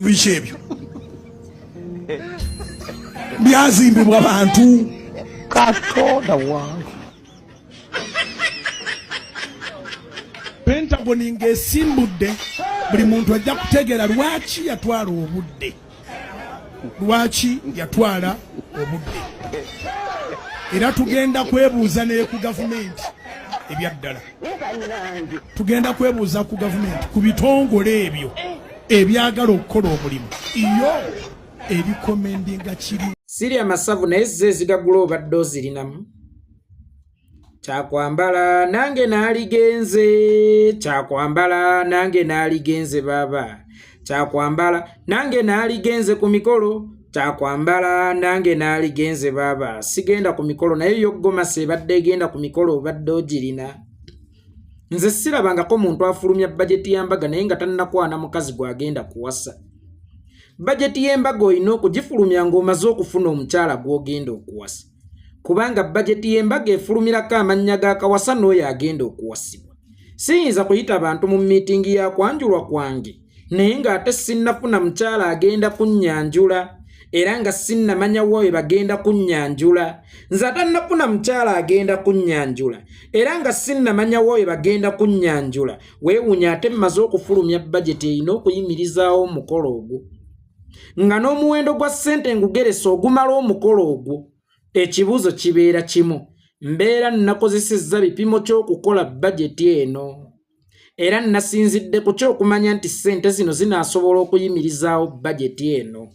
Bichebyo byazimbibwa abantu Katonda wange. Pentagon ng'esimbudde buli muntu ajja kutegeera lwaki yatwala obudde, lwaki yatwala obudde. Era tugenda kwebuuza ne ku gavumenti ebyaddala, tugenda kwebuuza ku gavumenti ku bitongole ebyo ebyagala okukola omulimu iyo ebikomendinga kiri. Siria Masavu naye zezigagula obadde ozirinamu kyakwambala nange naaligenze, kyakwambala nange naaligenze baba, kyakwambala nange naaligenze ku mikolo, kyakwambala nange naaligenze baba. Sigenda ku mikolo naye yoggomasa ebadde egenda ku mikolo obadde ogirina. Nze sirabangako muntu afulumya bajeti y'embaga naye nga tannakwana mukazi gwagenda kuwasa. Bajeti y'embaga olina okugifulumya ng'omaze okufuna omukyala gw'ogenda okuwasa, kubanga bajeti y'embaga efulumirako amannya g'akawasa n'oyo agenda okuwasibwa. Siyinza kuyita abantu mu miitingi ya kwanjulwa kwange naye ng'ate sinnafuna mukyala agenda kunnyanjula era nga sinnamanya wowe bagenda kunnyanjula. Nze atannafuna mukyala agenda kunnyanjula era nga sinnamanya wowe bagenda kunnyanjula. Weewunya ate mmaze okufulumya bajeti erina okuyimirizaawo omukolo ogwo nga n'omuwendo gwa ssente ngugeresa ogumala omukolo ogwo. Ekibuuzo kibeera kimu, mbeera nakozesezza bipimo ky'okukola bajeti eno era nasinzidde ku ky'okumanya nti ssente zino zinaasobola okuyimirizaawo bajeti eno,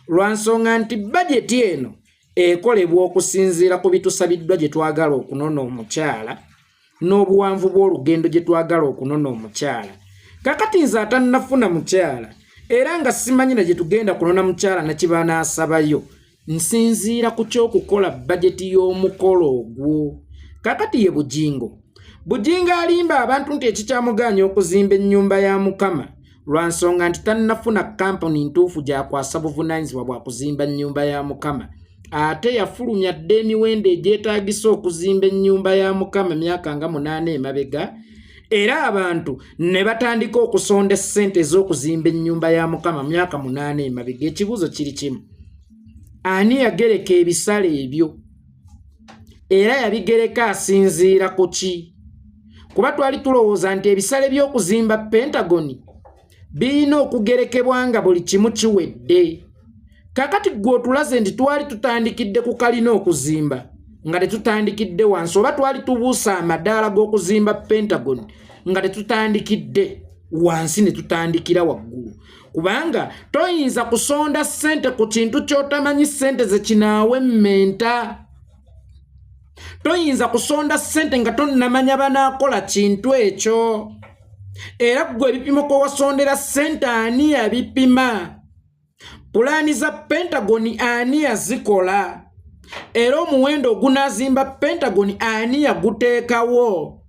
lwa nsonga nti bajeti eno ekolebwa okusinziira ku bitusabiddwa gye twagala okunona omukyala n'obuwanvu bw'olugendo gye twagala okunona omukyala. Kakati nze atannafuna mukyala era nga simanyi na gye tugenda kunona mukyala nakiba naasabayo, nsinziira ku ky'okukola bajeti y'omukolo ogwo. Kakati ye Bujingo. Bujingo alimba abantu nti ekikyamuganya okuzimba ennyumba ya Mukama lwa nsonga nti tannafuna kampuni ntuufu gy'akwasa buvunaanyizibwa bwa kuzimba ennyumba ya Mukama. Ate yafulumya dde emiwendo egyetaagisa okuzimba ennyumba ya Mukama myaka nga 8 emabega, era abantu ne batandika okusonda ssente ez'okuzimba ennyumba ya Mukama myaka 8 emabega. Ekibuuzo kiri kimu, ani yagereka ebisale ebyo era yabigereka asinziira ku ki? Kuba twali tulowooza nti ebisale by'okuzimba Pentagon birina okugerekebwa nga buli kimu kiwedde. Kakati gwe otulaze nti twali tutandikidde ku kalina okuzimba nga tetutandikidde wansi, oba twali tubuusa amadaala g'okuzimba Pentagon nga tetutandikidde wansi ne tutandikira waggulu. Kubanga toyinza kusonda ssente ku kintu ky'otamanyi ssente ze kinaawe mmenta. Toyinza kusonda ssente nga tonnamanya banaakola kintu ekyo. Era gwe ebipimo ko wasondera ssente ani yabipima? Pulaani za Pentagon ani yazikola? Era omuwendo ogunaazimba Pentagon ani yaguteekawo?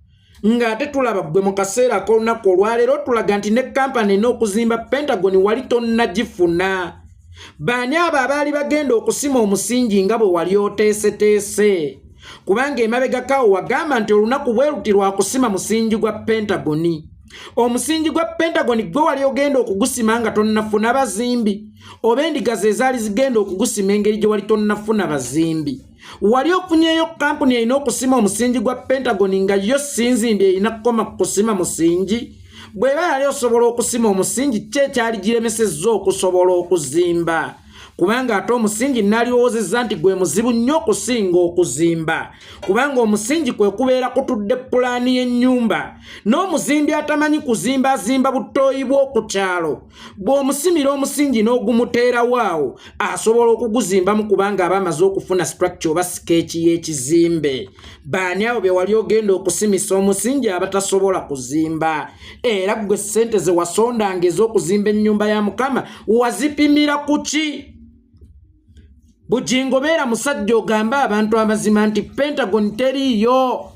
Ng'ate tulaba gwe mu kaseera k'olunaku olwaleero tulaga nti ne kampani n'okuzimba Pentagon wali tonnagifuna. Baani abo abaali bagenda okusima omusingi nga bwe wali oteeseteese? Kubanga emabegakaawo wagamba nti olunaku bwe luti lwa kusima musingi gwa Pentagon. Omusingi gwa Pentagon gwe wali ogenda okugusima nga tonnafuna bazimbi, oba endiga ze zaali zigenda okugusima engeri gye wali tonnafuna bazimbi. Wali ofunyeyo kampuni erina okusima omusingi gwa Pentagon nga yo sinzimbi erina kukoma kusima musingi? Bw'eba yali osobola okusima omusingi ki ekyali giremesezza okusobola okuzimba? Kubanga ate omusingi naliwoozezza nti gwe muzibu nnyo okusinga okuzimba, kubanga omusingi kwe kubeera kutudde pulaani y'ennyumba, n'omuzimbi atamanyi kuzimba azimba butooyi bw'oku kyalo. Bw'omusimira omusingi n'ogumuteerawo awo asobola okuguzimbamu kubanga aba amaze okufuna structure oba sikeeki y'ekizimbe. Baani abo be wali ogenda okusimisa omusingi abatasobola kuzimba? Era gwe ssente ze wasondanga ez'okuzimba ennyumba ya Mukama wazipimira ku ki? Bujingo beera musajja ogamba abantu amazima nti Pentagon teriiyo.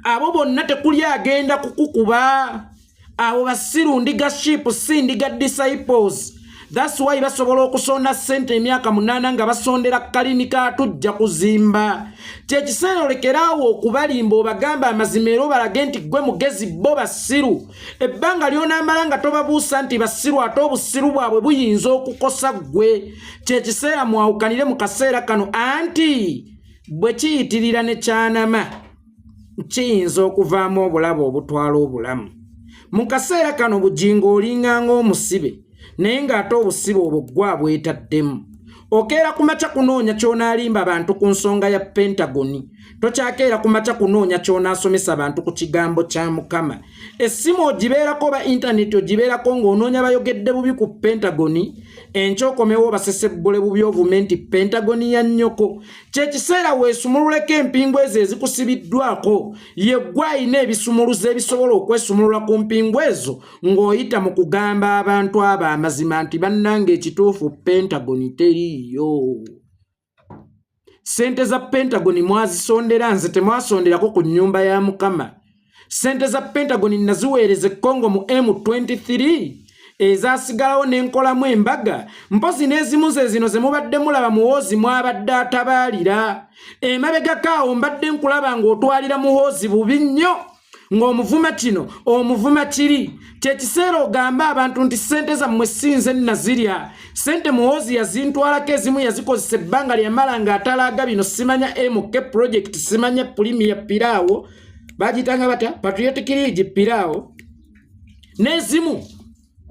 Abo bonna tekuli agenda kukukuba. Abo basiru ndiga sheep si ndiga disciples. That's why basobola okusonda sente emyaka 8 nga basondera kalinika atujja kuzimba. Kyekiseera olekeraawo okubalimba obagamba amazima era obalage nti gwe mugezi bo basiru. Ebbanga ly'onaamala nga tobabuusa nti basiru ate obusiru bwabwe buyinza okukosa ggwe. Kyekiseera mwawukanire mu kaseera kano anti bwe kiyitirira ne kyanama kiyinza okuvaamu obulabe obutwala obulamu. Mu kaseera kano bujingo olinganga omusibe naye ng'ate obusibe obwo gwa bwetaddemu. Okeera kumaca kunoonya ky'onaalimba abantu ku nsonga ya Pentagoni. Tokyakeera kumaca kunoonya ky'onaasomesa abantu ku kigambo kya Mukama. Essimu ogibeerako ba intaneti ogibeerako ng'onoonya bayogedde bubi ku Pentagoni. Enkyokomewo basesebbule bubi ovume nti Pentagoni ya nnyoko. Kyekiseera weesumululeko empingu ezo ezikusibiddwako. Ye ggwe ayina ebisumuluzo ebisobola okwesumulula ku mpingu ezo ng'oyita mu kugamba abantu abo amazima nti bannange ekituufu Pentagoni teriiyo. Sente za Pentagoni mwazisondera nze temwasonderako ku nnyumba ya Mukama. Sente za Pentagoni naziweereze Congo mu M23 ezasigalawo n'enkolamu embaga mpozi n'ezimu ze zino ze mubadde mulaba muhoozi mwabadde atabaalira. Emabegako awo mbadde nkulaba ng'otwalira muhoozi bubi nnyo ng'omuvuma kino omuvuma kiri. Kyekiseera ogamba abantu nti sente zammwe sinze nazirya. Sente muhoozi yazintwalako ezimu yazikozesa ebbanga lyamala ng'atalaaga bino simanya MK project simanya Premier Piraawo bagitanga bata Patriotic League Piraawo n'ezimu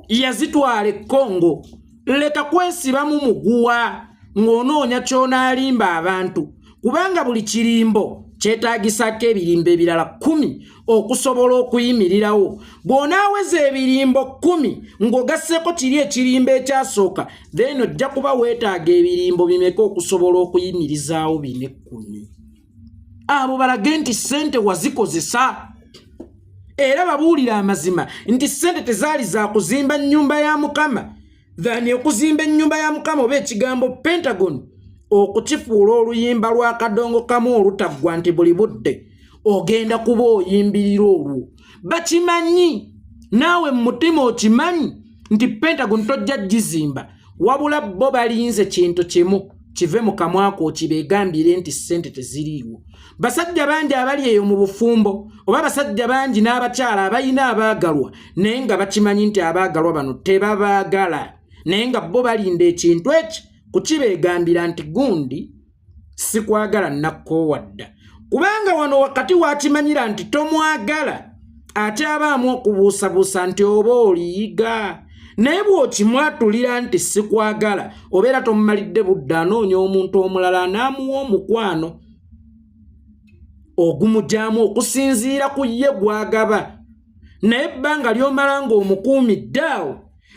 yazitwala Congo. Leka kwesibamu muguwa ng'onoonya ky'onaalimba abantu kubanga buli kirimbo kyetaagisako ebirimbo ebirala 10 okusobola okuyimirirawo. Bw'onaaweza ebirimbo 10 ng'ogasseeko kiri ekirimbo ekyasooka then ojja kuba weetaaga ebirimbo bimeka okusobola okuyimirizaawo bine 10. Abo balage nti sente wazikozesa. Era babuulira amazima nti sente tezaali za kuzimba nnyumba ya Mukama dhani okuzimba ennyumba ya Mukama oba ekigambo Pentagon okukifuula oluyimba lwa kadongo kamu olutaggwa nti buli budde ogenda kuba oyimbirira olwo. Bakimanyi naawe mu mutima okimanyi nti Pentagon tojja gizimba wabula bo balinze kintu kimu kive mu kamwako okibeegambire nti sente teziriiwo. Basajja bangi abali eyo mu bufumbo oba basajja bangi n'abakyala abayina abaagalwa naye nga bakimanyi nti abaagalwa bano tebabaagala naye nga bo balinda ekintu eki kukibeegambira nti gundi sikwagala nakoowadda. Kubanga wano wakati wakimanyira nti tomwagala ate abaamu okubuusabuusa nti oba oliyiga. Naye bw'okimwatulira nti sikwagala obeera tomumalidde budde anoonya omuntu omulala n'amuwa omukwano ogumujaamu okusinziira ku ye gwagaba. Naye ebbanga ly'omala ng'omukuumidde awo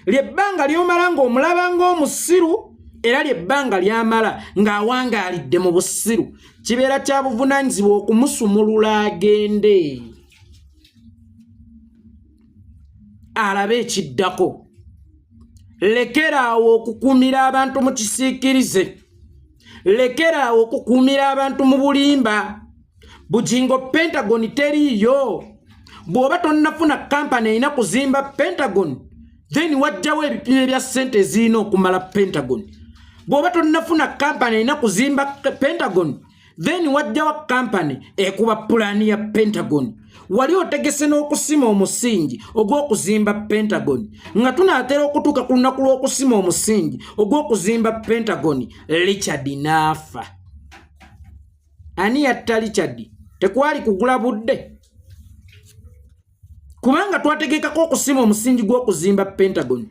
lyebbanga ly'omala ng'omulaba ng'omusiru era lyebbanga ly'amala ng'awangaalidde mu busiru kibeera kya buvunaanyizibwa okumusumulula agende alabe ekiddako. Lekeraawo okukuumira abantu mu kisiikirize. Lekeraawo okukuumira abantu mu bulimba. Bujingo Pentagon teriiyo. Bw'oba tonnafuna kampani erina kuzimba Pentagon then wajjawo ebipimo ebya ssente ezirina okumala Pentagon. Bw'oba tonnafuna kampani erina kuzimba Pentagon then wajjawo kampani ekuba pulaani ya Pentagon. Wali otegese n'okusima omusingi ogw'okuzimba Pentagon nga tunaatera okutuuka ku lunaku lw'okusima omusingi ogw'okuzimba Pentagon Richard n'afa. Ani yatta Richard? Tekwali kugula budde kubanga twategekako okusima omusingi gw'okuzimba Pentagon.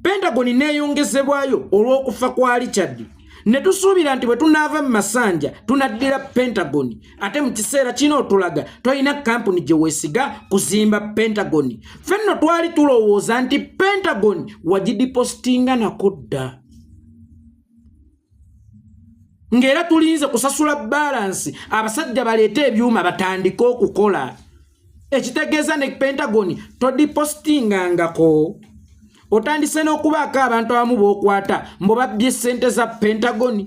Pentagon neeyongezebwayo olw'okufa kwa Richard. Ne tusuubira nti bwe tunaava mu masanja tunaddira Pentagon ate mu kiseera kino otulaga tolina kampuni gye weesiga kuzimba Pentagon. Fenno twali tulowooza nti Pentagon wagidipositinga nako dda ng'era tulinze kusasula balansi abasajja baleete ebyuma batandike okukola. Ekitegeeza ne Pentagon todipositingangako. Otandise n'okubaako abantu abamu b'okwata mbo babbye ssente za Pentagon.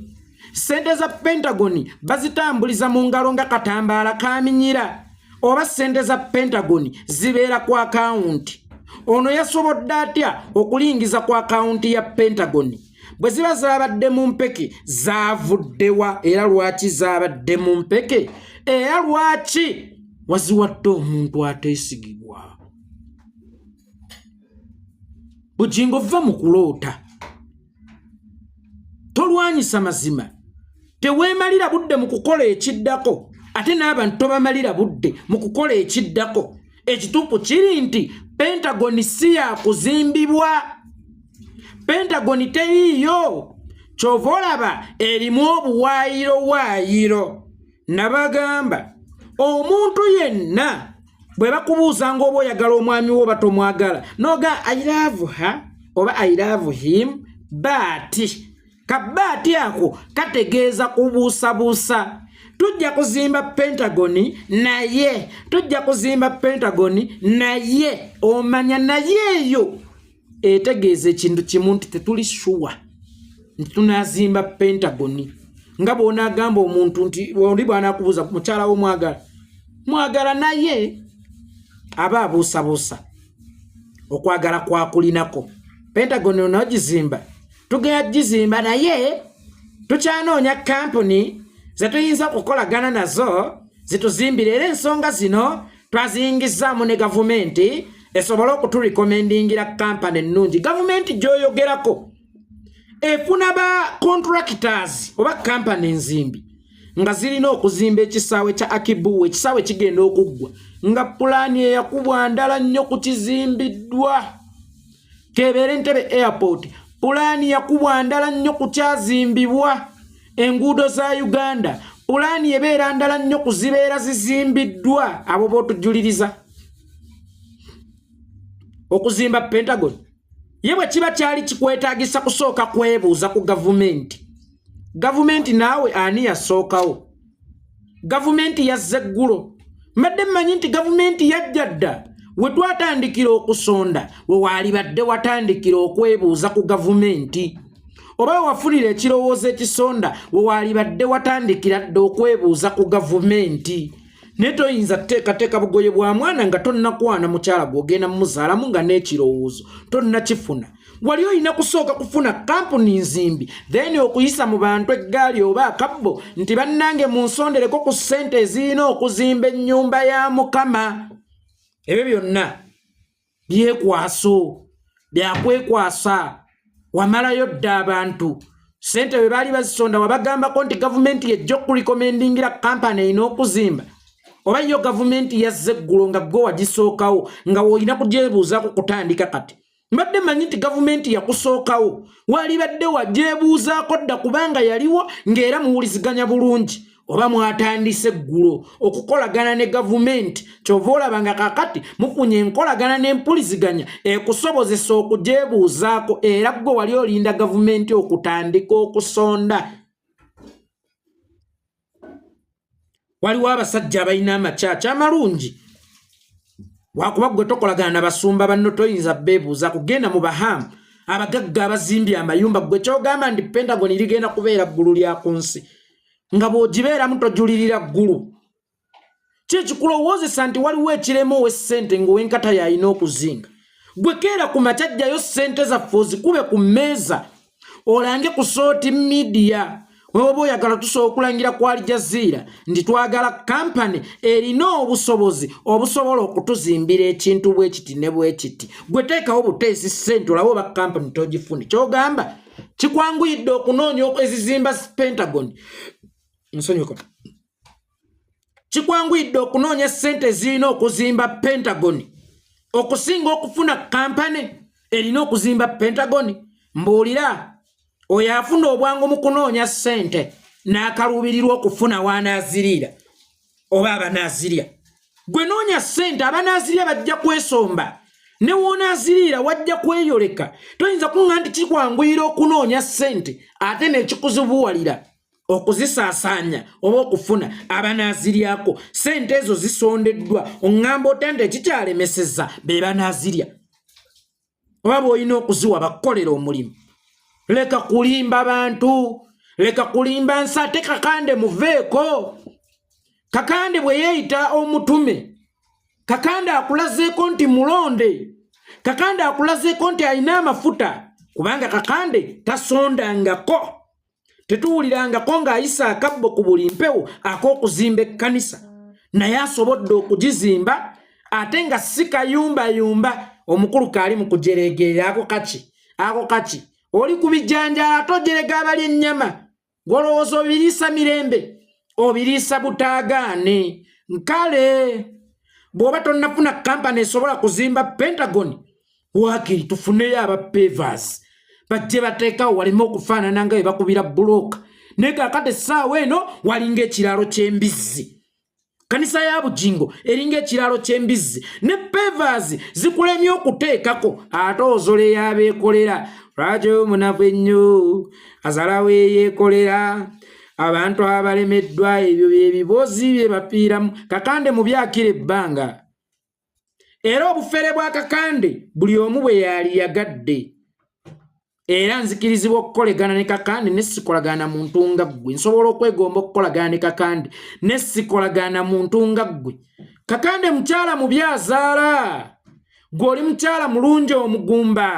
Ssente za Pentagon bazitambuliza mu ngalo nga katambaala kaminyira oba ssente za Pentagon zibeera ku akawunti ono yasobodde atya okulingiza ku akaunti ya Pentagon bwe ziba zabadde mu mpeke zavuddewa era lwaki zabadde mu mpeke era lwaki waziwadde omuntu ateesigibwa Bujingo va mu kuloota tolwanyisa mazima teweemalira budde mu kukola ekiddako ate n'abantu tobamalira budde mu kukola ekiddako ekituufu kiri nti Pentagon si ya kuzimbibwa Pentagon teriiyo kyova olaba erimu obuwaayiro nabagamba omuntu yenna bwe bakubuuza ng'oba oyagala omwami wo batomwagala noga I love her oba I love him but kabaati ako kategeeza kubuusabuusa tujja kuzimba Pentagon naye tujja kuzimba Pentagon naye omanya naye eyo etegeeza ekintu kimu nti tetuli sure nti tunazimba Pentagon nga bw'onaagamba omuntu nti oli bw'anaakubuuza mukyala wo mwagala naye aba abuusabuusa okwagala kwakulinako Pentagon onogizimba tugenda gizimba naye tukyanoonya kampuni zetuyinza okukolagana nazo zituzimbire era ensonga zino twaziyingizaamu ne gavumenti esobole okuturekomendingira kampani ennungi gavumenti gy'oyogerako efuna ba contractors oba kampani enzimbi nga zirina okuzimba ekisaawe kya Akibu ekisaawe kigenda okuggwa nga pulaani eyakubwa ndala nnyo ku kizimbiddwa kebeere Entebbe airport pulaani yakubwa ndala nnyo ku kyazimbibwa enguudo za Uganda pulaani ebeera ndala nnyo ku zibeera zizimbiddwa abo bootujuliriza okuzimba Pentagon ye bwe kiba kyali kikwetaagisa kusooka kwebuuza ku gavumenti naawe ani yasookawo gavumenti yazza eggulo mbadde mmanyi nti gavumenti yajja dda we twatandikira okusonda we waalibadde watandikira okwebuuza ku gavumenti oba wafunira ekirowoozo ekisonda we waalibadde watandikira dda okwebuuza ku gavumenti ne toyinza teekateeka bugoye bwa mwana nga tonnakwana mukyala gw'ogenda mumuzaalamu nga n'ekirowoozo tonnakifuna wali oyina kusooka kufuna kampuni nzimbi then okuyisa mu bantu eggaali oba akabbo nti bannange munsondereko ku ssente ezirina okuzimba ennyumba ya Mukama ebyo byonna byekwaso byakwekwasa wamalayo dda abantu ssente bwe baali bazisonda wabagambako nti gavumenti yejja okurekomendingira kampani erina okuzimba oba yo gavumenti yazza eggulo nga gwe wagisookawo nga woolina kugyebuuzaako kutandika kati mbadde manyi nti gavumenti yakusookawo waalibadde wagyebuuzaako dda kubanga yaliwo ng'era muwuliziganya bulungi oba mwatandise eggulo okukolagana ne gavumenti kyova olaba nga kakati mufunye enkolagana n'empuliziganya ekusobozesa okugyebuuzaako era gwe wali olinda gavumenti okutandika okusonda waliwo abasajja abalina amakyakya amalungi wakuba gwe tokolagana na basumba banno toyinza beebuuza kugenda mu bahamu abagagga abazimbye amayumba gwe kyogamba ndi Pentagon ligenda kubeera ggulu lya ku nsi nga bw'ogibeeramu tojulirira ggulu kyekikulowozesa nti waliwo ekirema ow'essente ng'owenkata yalina okuzinga gwe keera ku makyajjayo ssente zaffe ozikube ku mmeeza olange ku sooti media oba oyagala tusobola okulangira ku Al Jazeera nti twagala kampani erina obusobozi obusobola okutuzimbira ekintu bwe kiti ne bwe kiti gwe teekawo buteesi ssente olabe oba kampani togifune kyogamba kikwanguyidde okunoonya ezizimba Pentagon nsonyiweko kikwanguyidde okunoonya ssente zirina okuzimba Pentagon okusinga okufuna kampani erina okuzimba Pentagon mbuulira oyo afuna obwangu mu kunoonya ssente n'akaluubirirwa okufuna w'anaazirira oba abanaazirya gwe noonya ssente abanaazirya bajja kwesomba ne w'onaazirira wajja kweyoleka toyinza kuŋŋa nti kikwanguyira okunoonya ssente ate n'ekikuzibuwalira okuzisaasaanya oba okufuna abanaaziryako ssente ezo zisondeddwa oŋŋamba otende ekikyalemeseza be banaazirya oba bw'olina okuziwa bakukolera omulimu leka kulimba bantu leka kulimba nsi ate Kakande muveeko Kakande bwe yeeyita omutume Kakande akulazeeko nti mulonde Kakande akulazeeko nti alina amafuta kubanga Kakande tasondangako tetuwulirangako ng'ayisa akabbo ku buli mpewo ak'okuzimba ekkanisa naye asobodde okugizimba ate nga si kayumbayumba omukulu kaali mu kujeregerera ako kaki oli ku bijjanjala tojerega abali ennyama golowooza obiriisa mirembe obiriisa butaagaane nkale bw'oba tonnafuna kampani esobola kuzimba Pentagon waakiri tufuneyo aba pavers bajje bateekawo waleme okufaanana nga bwe bakubira bulooka naye kaakati essaawa eno walinga ekiraalo ky'embizzi kanisa ya Bujingo eringa ekiraalo ky'embizzi ne pavers zikulemye okuteekako ate ozole y'abeekolera lwaki omunafu ennyo azalawo eyeekolera abantu abalemeddwa ebyo byebibozi bye bafiiramu Kakande mu byakira ebbanga era obufere bwa Kakande buli omu bwe yali yagadde era nzikirizibwa okukolegana ne Kakande ne sikolagana muntu nga ggwe nsobola okwegomba okukolagana ne Kakande ne sikolagana muntu nga ggwe Kakande mukyala mu byazaala gwe oli mukyala mulungi omugumba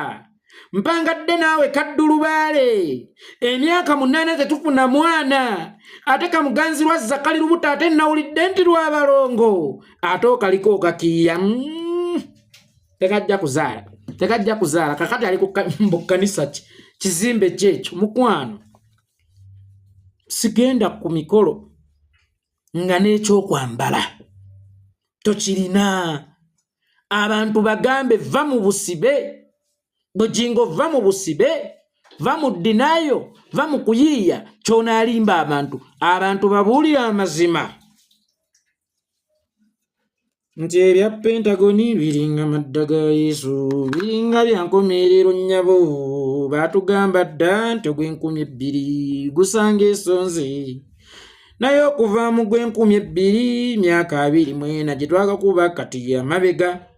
mpangadde naawe kaddulubaale emyaka 8 tetufuna mwana ate kamuganzirwa Zakali Lubuto ate nawulidde nti lwabalongo ate okaliko okakiya tekajja kuzaala kakati ali ku kanisa kizimbe kyekyo mukwano sigenda ku mikolo nga n'ekyokwambala tokirina abantu bagambe va mu busibe Bujingo va mu busibe va mu dinayo va mu kuyiiya kyonaalimba abantu babuulira amazima nti ebya Pentagoni biringa madda ga Yesu biringa bya nkomerero nnyabo baatugamba dda nti ogw'Enkumi 2 gusanga esonze naye okuva mu gw'Enkumi 2 myaka 24 gye twakakuba kati amabega